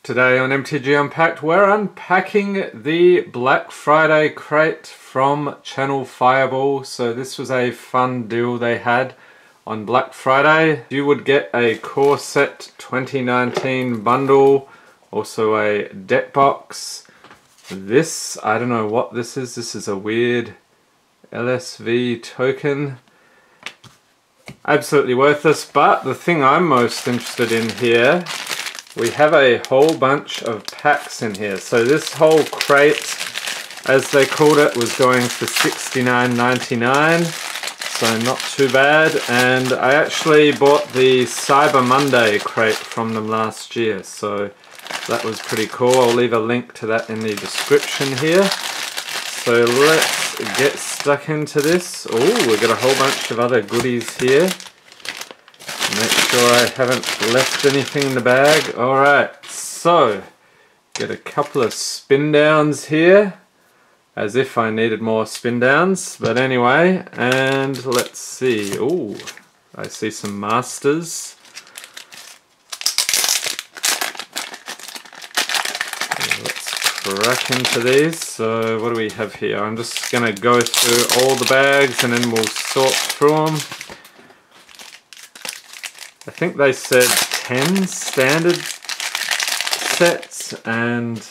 Today on MTG Unpacked, we're unpacking the Black Friday crate from Channel Fireball. So this was a fun deal they had on Black Friday. You would get a Core Set 2019 bundle, also a deck box. This, I don't know what this is. This is a weird LSV token. Absolutely worthless, but the thing I'm most interested in here, we have a whole bunch of packs in here. So this whole crate, as they called it, was going for $69.99, so not too bad. And I actually bought the Cyber Monday crate from them last year, so that was pretty cool. I'll leave a link to that in the description here. So let's get stuck into this. Oh, we've got a whole bunch of other goodies here. Make sure I haven't left anything in the bag. Alright, so get a couple of spin downs here, as if I needed more spin downs, but anyway, and let's see. Oh, I see some masters. Let's crack into these. So what do we have here? I'm just going to go through all the bags and then we'll sort through them. I think they said 10 standard sets and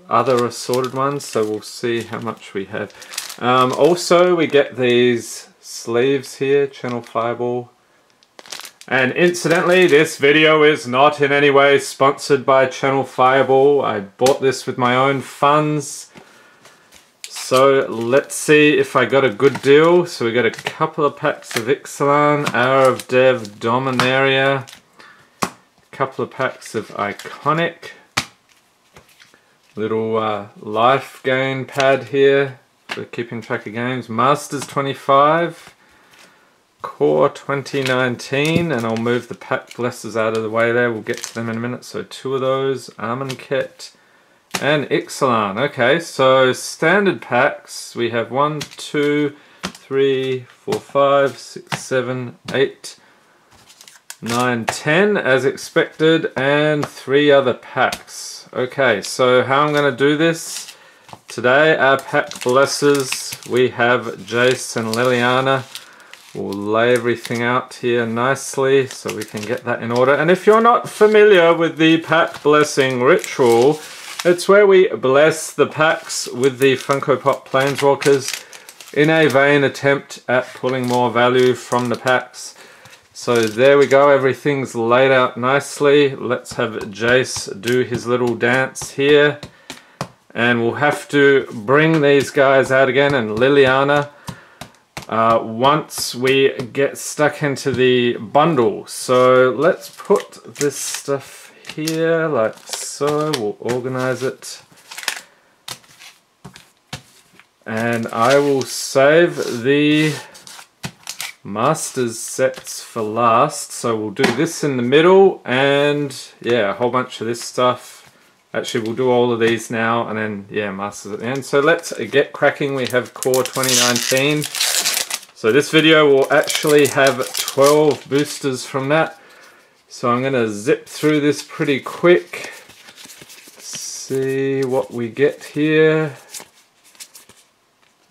other assorted ones, so we'll see how much we have. Also, we get these sleeves here, Channel Fireball. And incidentally, this video is not in any way sponsored by Channel Fireball. I bought this with my own funds. So let's see if I got a good deal. So we got a couple of packs of Ixalan, Hour of Dev, Dominaria, a couple of packs of Iconic, little life gain pad here for keeping track of games, Masters 25, Core 2019, and I'll move the pack blessers out of the way there, we'll get to them in a minute. So two of those, Armenket and Ixalan. Okay, so standard packs, we have 1, 2, 3, 4, 5, 6, 7, 8, 9, 10 as expected, and 3 other packs. Okay, so how I'm going to do this today, our pack blessers, we have Jace and Liliana. We'll lay everything out here nicely so we can get that in order. And if you're not familiar with the pack blessing ritual, it's where we bless the packs with the Funko Pop Planeswalkers in a vain attempt at pulling more value from the packs. So there we go, everything's laid out nicely. Let's have Jace do his little dance here. And we'll have to bring these guys out again, and Liliana, once we get stuck into the bundle. So let's put this stuff here like so. We'll organize it, and I will save the Masters sets for last. So we'll do this in the middle, and yeah, a whole bunch of this stuff. Actually, we'll do all of these now, and then yeah, Masters at the end. So let's get cracking. We have Core 2019. So this video will actually have 12 boosters from that. So I'm going to zip through this pretty quick. See what we get here.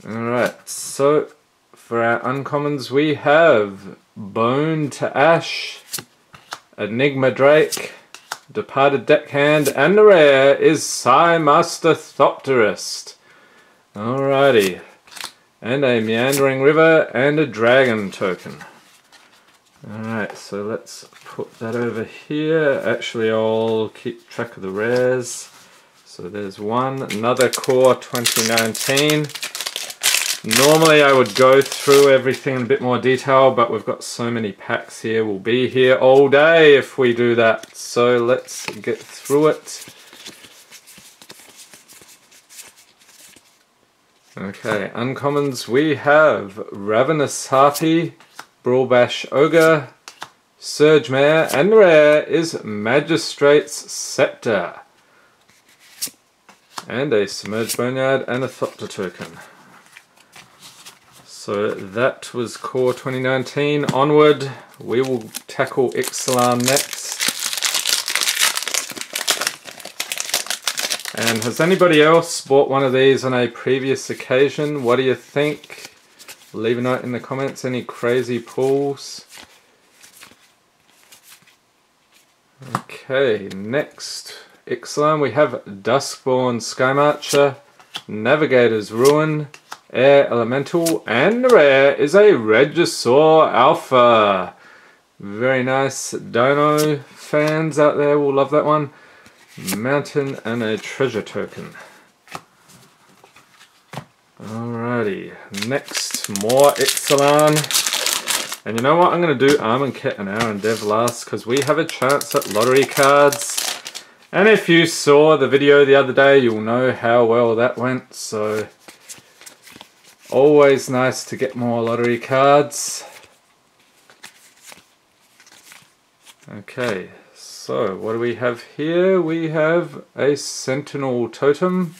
Alright, so for our uncommons we have Bone to Ash, Enigma Drake, Departed Deckhand, and the rare is Psymaster Thopterist. Alrighty. And a Meandering River and a Dragon token. Alright, so let's put that over here. Actually, I'll keep track of the rares. So there's one, another Core 2019. Normally I would go through everything in a bit more detail, but we've got so many packs here. We'll be here all day if we do that. So let's get through it. Okay, uncommons, we have Ravenous Harpy, Brawlbash Ogre, Surge Mare, and the rare is Magistrate's Scepter. And a Submerged Boneyard and a Thopter token. So that was Core 2019. Onward, we will tackle Ixalan next. And has anybody else bought one of these on a previous occasion? What do you think? Leave a note in the comments. Any crazy pulls? Okay, next Ixalan we have Duskborn Skymarcher, Navigator's Ruin, Air Elemental, and the rare is a Regisaur Alpha. Very nice. Dino fans out there will love that one. Mountain and a treasure token. Alrighty, next more Ixalan. And you know what, I'm going to do Armand Kett and Aaron Dev last because we have a chance at lottery cards. And if you saw the video the other day, you'll know how well that went. So, always nice to get more lottery cards. Okay, so what do we have here? We have a Sentinel Totem,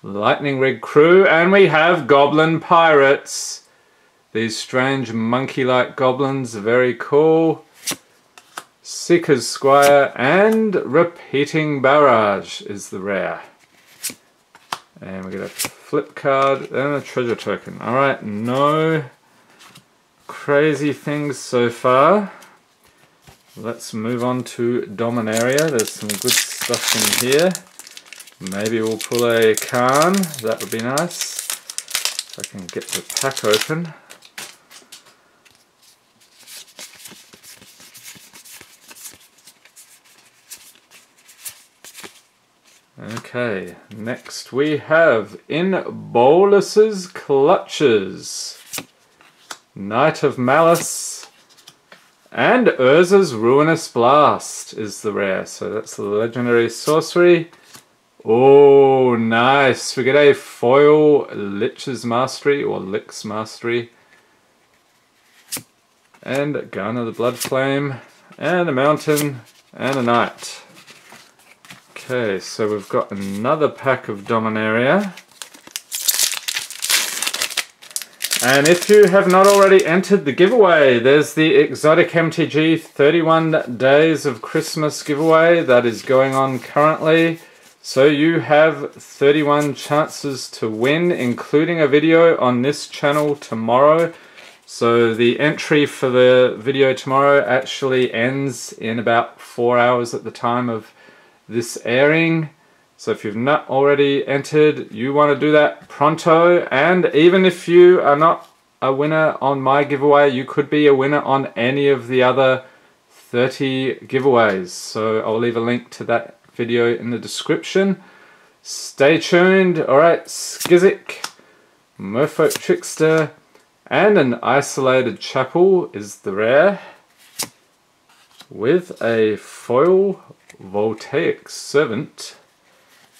Lightning Rig Crew, and we have Goblin Pirates. These strange monkey-like goblins, very cool. Seeker's Squire and Repeating Barrage is the rare. And we get a flip card and a treasure token. Alright, no crazy things so far. Let's move on to Dominaria. There's some good stuff in here. Maybe we'll pull a Khan. That would be nice. If I can get the pack open. Okay, next we have In Bolus's Clutches, Knight of Malice, and Urza's Ruinous Blast is the rare. So that's the legendary sorcery. Oh, nice. We get a foil Lich's Mastery or Lick's Mastery. And Garner the Blood Flame, and a Mountain, and a Knight. Okay, so we've got another pack of Dominaria. And if you have not already entered the giveaway, there's the Exotic MTG 31 Days of Christmas giveaway that is going on currently. So you have 31 chances to win, including a video on this channel tomorrow. So the entry for the video tomorrow actually ends in about 4 hours at the time of this airing. So if you've not already entered, you want to do that pronto. And even if you are not a winner on my giveaway, you could be a winner on any of the other 30 giveaways. So I'll leave a link to that video in the description. Stay tuned. Alright, Skizik, Merfolk Trickster, and an Isolated Chapel is the rare, with a foil Voltaic Servant.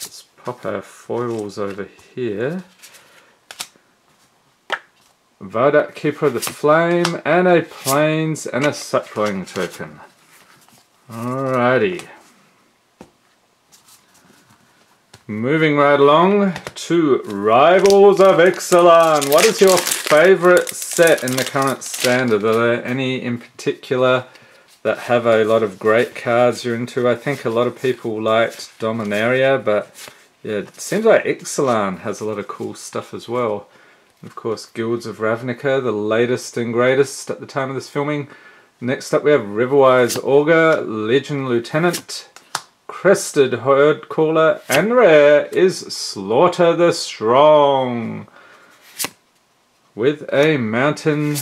Let's pop our foils over here. Vardak, Keeper of the Flame, and a Plains and a Sapling token. Alrighty. Moving right along to Rivals of Ixalan. What is your favourite set in the current standard? Are there any in particular that have a lot of great cards you're into? I think a lot of people liked Dominaria, but yeah, it seems like Ixalan has a lot of cool stuff as well. And of course, Guilds of Ravnica, the latest and greatest at the time of this filming. Next up we have Riverwise Augur, Legion Lieutenant, Crested Herd Caller, and rare is Slaughter the Strong, with a Mountain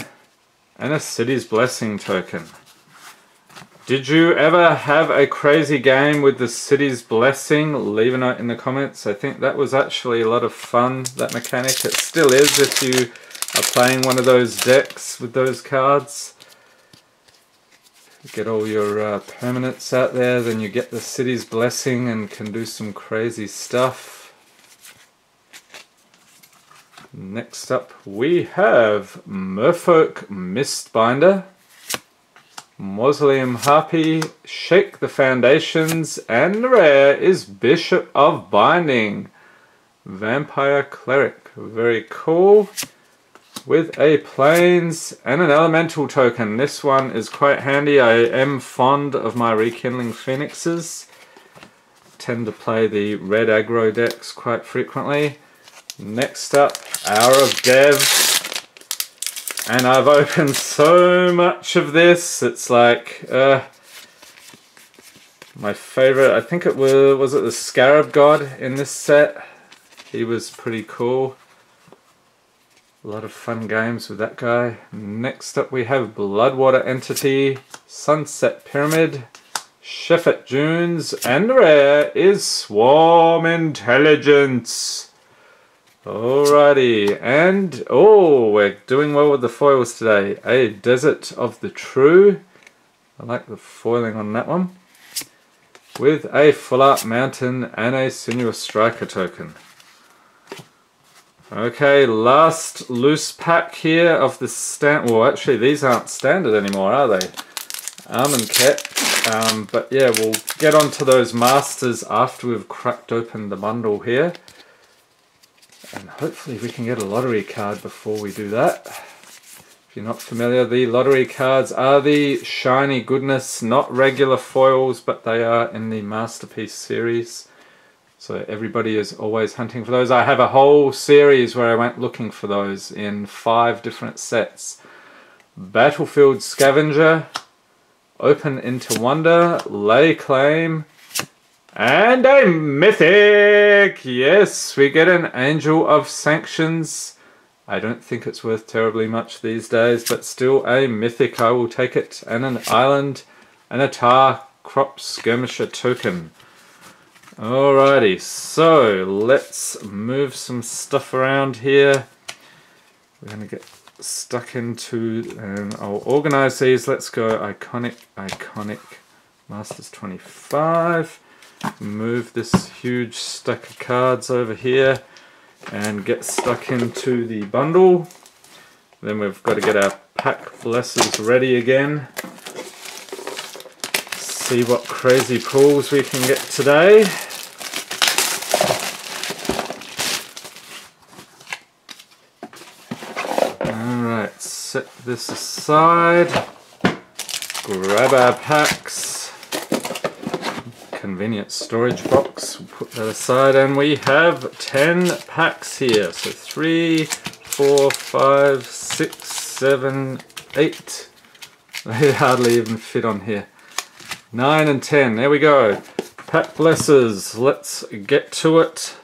and a City's Blessing token. Did you ever have a crazy game with the City's Blessing? Leave a note in the comments. I think that was actually a lot of fun, that mechanic. It still is if you are playing one of those decks with those cards. Get all your permanents out there, then you get the City's Blessing and can do some crazy stuff. Next up we have Merfolk Mistbinder, Mausoleum Harpy, Shake the Foundations, and the rare is Bishop of Binding, Vampire Cleric. Very cool. With a Plains and an Elemental token. This one is quite handy. I am fond of my Rekindling Phoenixes. tend to play the red aggro decks quite frequently. Next up, Hour of Dev. And I've opened so much of this, it's like my favorite, I think it was it the Scarab God in this set? He was pretty cool. A lot of fun games with that guy. Next up we have Bloodwater Entity, Sunset Pyramid, Sheffet Dunes, and the rare is Swarm Intelligence. Alrighty, and oh, we're doing well with the foils today. A Desert of the True. I like the foiling on that one. With a Full Art Mountain and a Sinuous Striker token. Okay, last loose pack here of the stand. Well, actually, these aren't standard anymore, are they? Almond Cat. But yeah, we'll get onto those masters after we've cracked open the bundle here. And hopefully we can get a lottery card before we do that. If you're not familiar, the lottery cards are the shiny goodness, not regular foils, but they are in the Masterpiece series. So everybody is always hunting for those. I have a whole series where I went looking for those in 5 different sets. Battlefield Scavenger, Open into Wonder, Lay Claim, and a mythic! Yes, we get an Angel of Sanctions. I don't think it's worth terribly much these days, but still a mythic, I will take it. And an island, and a Tar Crop Skirmisher token. Alrighty, so let's move some stuff around here. We're going to get stuck into, and I'll organize these. Let's go iconic Masters 25. Move this huge stack of cards over here and get stuck into the bundle. Then we've got to get our pack blessers ready again. See what crazy pulls we can get today. Alright, set this aside. Grab our packs. Convenient storage box, we'll put that aside, and we have 10 packs here. So 3, 4, 5, 6, 7, 8. They hardly even fit on here. 9 and 10, there we go. Pack blessers, let's get to it.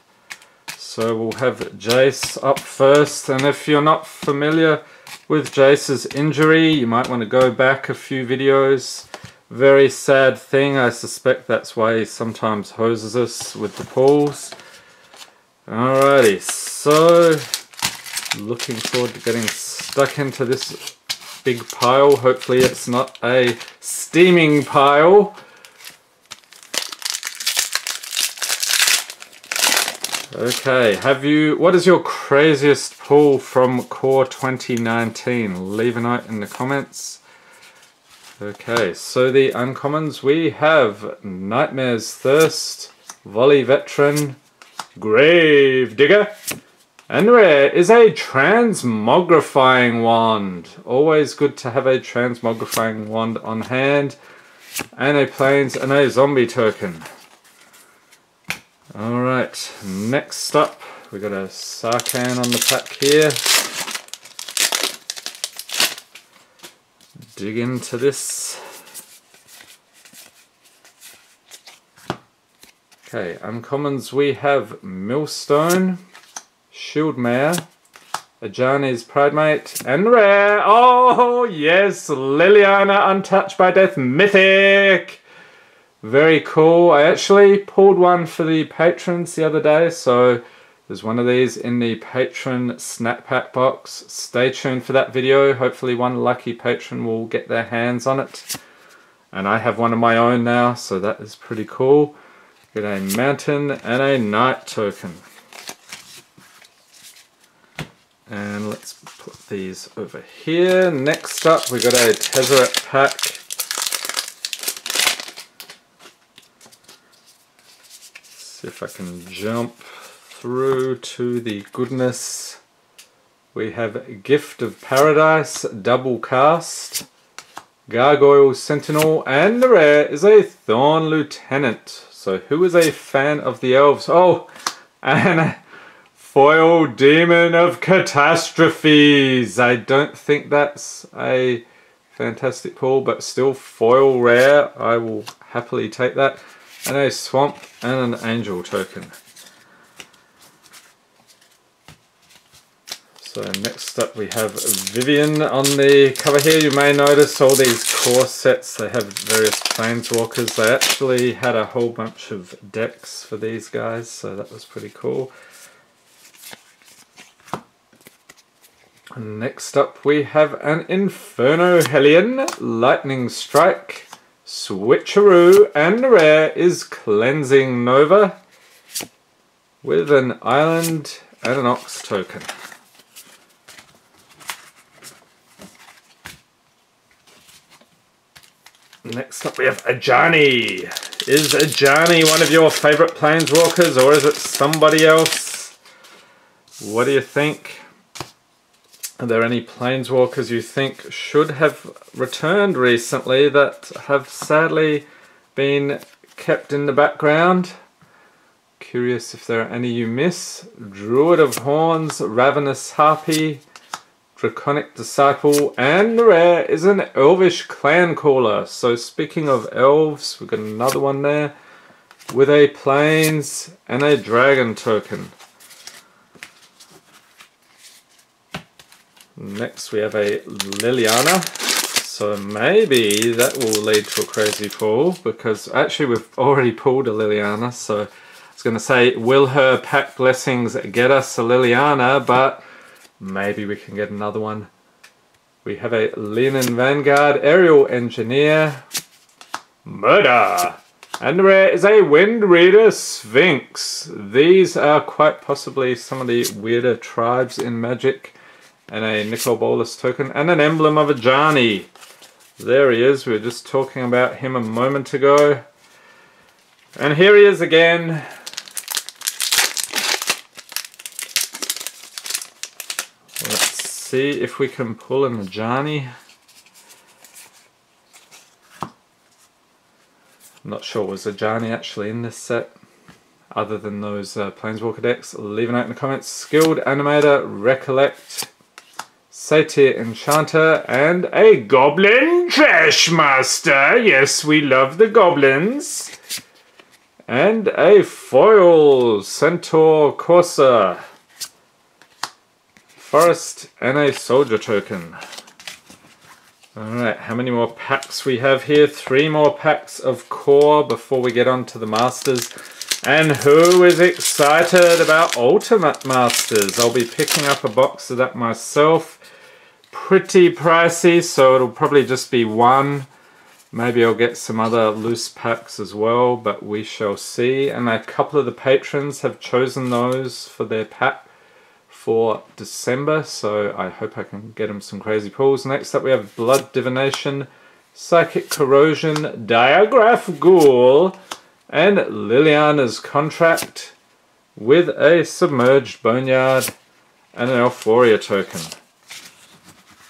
So we'll have Jace up first, and if you're not familiar with Jace's injury, you might want to go back a few videos. Very sad thing, I suspect that's why he sometimes hoses us with the pulls. Alrighty, so looking forward to getting stuck into this big pile. Hopefully it's not a steaming pile. Okay, what is your craziest pull from Core 2019? Leave a note in the comments. Okay, so the uncommons, we have Nightmare's Thirst, Volley Veteran, Grave Digger, and rare is a Transmogrifying Wand. Always good to have a Transmogrifying Wand on hand, and a Plains and a Zombie token. Alright, next up, we got a Sarkhan on the pack here. Dig into this. Okay, uncommons, we have Millstone, Shieldmare, Ajani's Pridemate, and rare, oh yes, Liliana Untouched by Death, mythic! Very cool. I actually pulled one for the patrons the other day, so there's one of these in the patron snack pack box. Stay tuned for that video. Hopefully one lucky patron will get their hands on it. And I have one of my own now, so that is pretty cool. Get a mountain and a knight token. And let's put these over here. Next up, we got a Tezzeret pack. See if I can jump through to the goodness. We have Gift of Paradise, double cast, Gargoyle Sentinel, and the rare is a Thorn Lieutenant. So who is a fan of the elves? Oh, and a foil Demon of Catastrophes. I don't think that's a fantastic pull, but still foil rare. I will happily take that. And a Swamp and an Angel token. So next up we have Vivian on the cover here. You may notice all these core sets, they have various planeswalkers. They actually had a whole bunch of decks for these guys, so that was pretty cool. And next up we have an Inferno Hellion, Lightning Strike, Switcheroo, and the rare is Cleansing Nova with an Island and an Ox token. Next up we have Ajani. Is Ajani one of your favourite planeswalkers, or is it somebody else? What do you think? Are there any planeswalkers you think should have returned recently that have sadly been kept in the background? Curious if there are any you miss. Druid of Horns, Ravenous Harpy, Draconic Disciple, and the rare is an Elvish Clan Caller. So speaking of elves, we've got another one there with a Plains and a Dragon token. Next we have a Liliana. So maybe that will lead to a crazy pull, because actually we've already pulled a Liliana. So I was going to say, will her pack blessings get us a Liliana, but maybe we can get another one. We have a Leonin Vanguard, Aerial Engineer, Murder, and the rare is a Wind Reader Sphinx. These are quite possibly some of the weirder tribes in Magic. And a Nicol Bolas token, and an Emblem of Ajani. There he is, we were just talking about him a moment ago. And here he is again. Let's see if we can pull an Ajani. I'm not sure, was Ajani actually in this set? Other than those Planeswalker decks? Leave a note in the comments. Skilled Animator, Recollect, Satyr Enchanter, and a Goblin Trashmaster. Yes, we love the goblins. And a foil Centaur Corsair, Forest, and a Soldier token. Alright, how many more packs we have here? 3 more packs of core before we get on to the Masters. And who is excited about Ultimate Masters? I'll be picking up a box of that myself. Pretty pricey, so it'll probably just be one. Maybe I'll get some other loose packs as well, but we shall see. And a couple of the patrons have chosen those for their pack for December, so I hope I can get them some crazy pulls. Next up we have Blood Divination, Psychic Corrosion, Diagraph Ghoul, and Liliana's Contract with a Submerged Boneyard and an Euphoria token.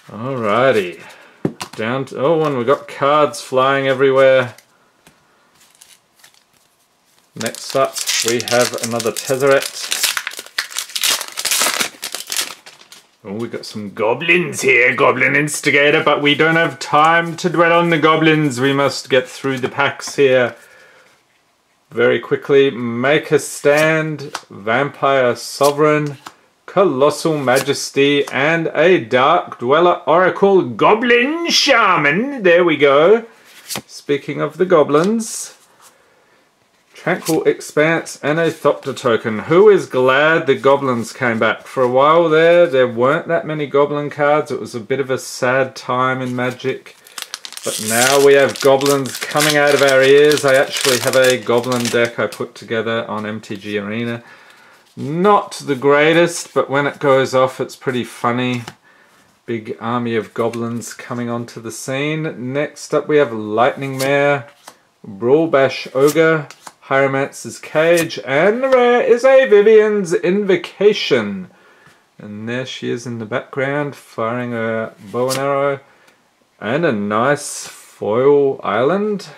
Alrighty, down to, oh, and we've got cards flying everywhere. Next up we have another Tezzeret. Oh, we've got some goblins here, Goblin Instigator, but we don't have time to dwell on the goblins. We must get through the packs here very quickly. Make a Stand, Vampire Sovereign, Colossal Majesty, and a Dark Dweller Oracle Goblin Shaman. There we go. Speaking of the goblins, Tranquil Expanse and a Thopter token. Who is glad the goblins came back? For a while there weren't that many goblin cards. It was a bit of a sad time in Magic. But now we have goblins coming out of our ears. I actually have a goblin deck I put together on MTG Arena. Not the greatest, but when it goes off it's pretty funny. Big army of goblins coming onto the scene. Next up we have Lightning Mare, Brawlbash Ogre, Hieromancer's Cage, and the rare is a Vivian's Invocation. And there she is in the background, firing a bow and arrow. And a nice foil island.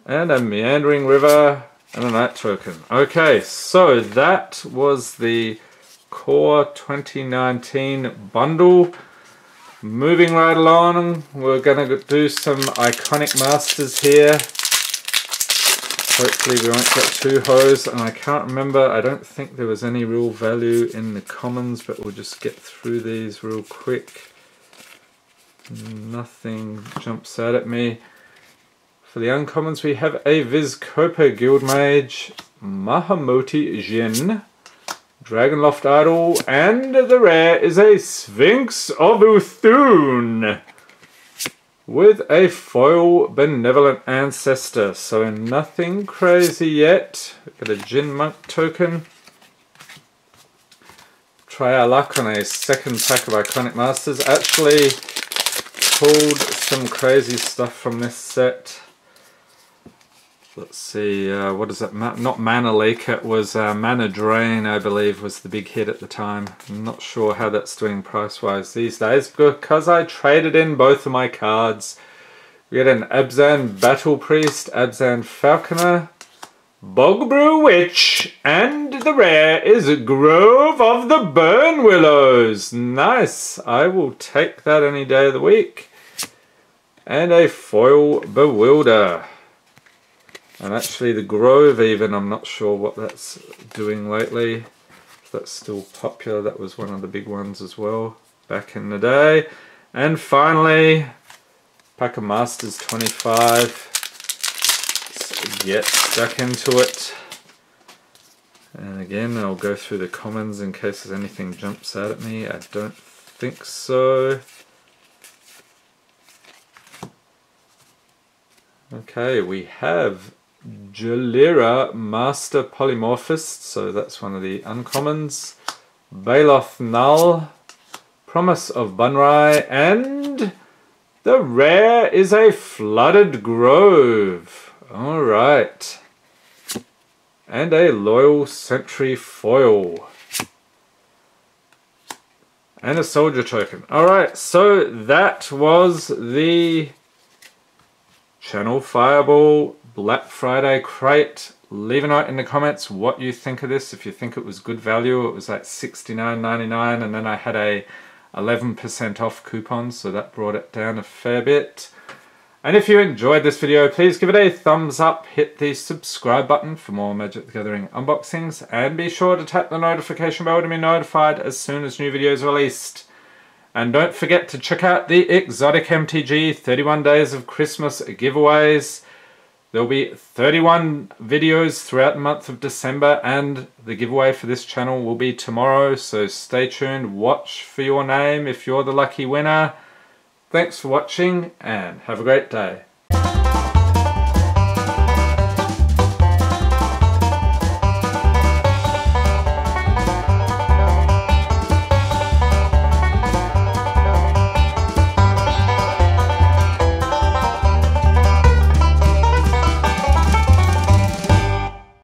And a meandering river. And a night token. Okay, so that was the Core 2019 bundle. Moving right along, we're going to do some iconic masters here. Hopefully we won't get too hosed, and I can't remember, I don't think there was any real value in the commons, but we'll just get through these real quick. Nothing jumps out at me. For the uncommons we have a Vizkopa Guildmage, Mahamoti Jin, Dragonloft Idol, and the rare is a Sphinx of Uthun with a foil Benevolent Ancestor. So nothing crazy yet. Got a Jin Monk token. Try our luck on a second pack of Iconic Masters. Actually pulled some crazy stuff from this set. Let's see, what is it? Not Mana Leak, it was Mana Drain, I believe, was the big hit at the time. I'm not sure how that's doing price-wise these days, because I traded in both of my cards. We get an Abzan Battle Priest, Abzan Falconer, Bogbrew Witch, and the rare is Grove of the Burn Willows. Nice, I will take that any day of the week. And a foil Bewilder. And actually the Grove even, I'm not sure what that's doing lately. If that's still popular, that was one of the big ones as well back in the day. And finally, pack of Masters 25. Let's get stuck into it. And again, I'll go through the commons in case there's anything jumps out at me. I don't think so. Okay, we have Jalira Master Polymorphist, so that's one of the uncommons. Baloth Null, Promise of Bunrai, and the rare is a Flooded Grove. Alright. And a Loyal Sentry foil. And a Soldier token. Alright, so that was the Channel Fireball Black Friday crate. Leave a note in the comments what you think of this. If you think it was good value, it was like $69.99, and then I had a 11% off coupon, so that brought it down a fair bit. And if you enjoyed this video, please give it a thumbs up, hit the subscribe button for more Magic the Gathering unboxings, and be sure to tap the notification bell to be notified as soon as new videos are released. And don't forget to check out the Exotic MTG 31 Days of Christmas giveaways. There'll be 31 videos throughout the month of December, and the giveaway for this channel will be tomorrow, so stay tuned, watch for your name if you're the lucky winner. Thanks for watching, and have a great day.